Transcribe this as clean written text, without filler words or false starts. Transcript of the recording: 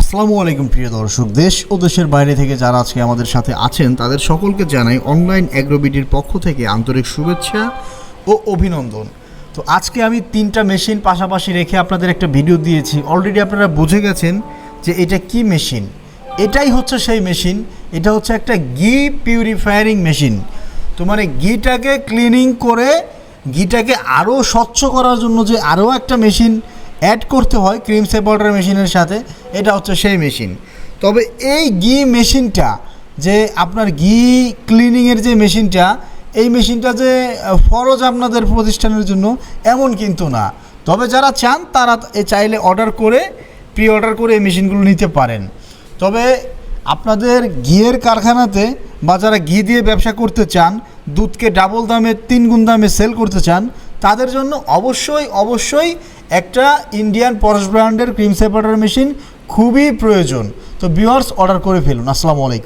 আসসালামু আলাইকুম প্রিয় দর্শক, দেশ ও দেশের বাইরে থেকে যারা আজকে আমাদের সাথে আছেন তাদের সকলকে জানাই অনলাইন অ্যাগ্রোবিডির পক্ষ থেকে আন্তরিক শুভেচ্ছা ও অভিনন্দন। তো আজকে আমি 3টা মেশিন পাশাপাশি রেখে আপনাদের একটা ভিডিও দিয়েছি। অলরেডি আপনারা বুঝে গেছেন যে এটা কি মেশিন। এটাই হচ্ছে সেই মেশিন। এটা হচ্ছে একটা ঘি পিউরিফায়ারিং মেশিন। তো মানে ঘিটাকে ক্লিনিং করে ঘিটাকে আরও স্বচ্ছ করার জন্য যে আরও একটা মেশিন অ্যাড করতে হয় ক্রিম সেপারেটর মেশিনের সাথে, এটা হচ্ছে সেই মেশিন। তবে এই ঘি মেশিনটা যে আপনার ঘি ক্লিনিংয়ের যে মেশিনটা, এই মেশিনটা যে ফরজ আপনাদের প্রতিষ্ঠানের জন্য এমন কিন্তু না। তবে যারা চান তারা চাইলে অর্ডার করে প্রি অর্ডার করে এই মেশিনগুলো নিতে পারেন। তবে আপনাদের ঘিয়ের কারখানাতে বা যারা ঘি দিয়ে ব্যবসা করতে চান, দুধকে ডাবল দামে 3 গুণ দামে সেল করতে চান, তাদের জন্য অবশ্যই একটা ইন্ডিয়ান পরশ ব্র্যান্ডের ক্রিম সেপারেটর মেশিন খুবই প্রয়োজন। তো ভিউয়ার্স, অর্ডার করে ফেলুন। আসসালামু আলাইকুম।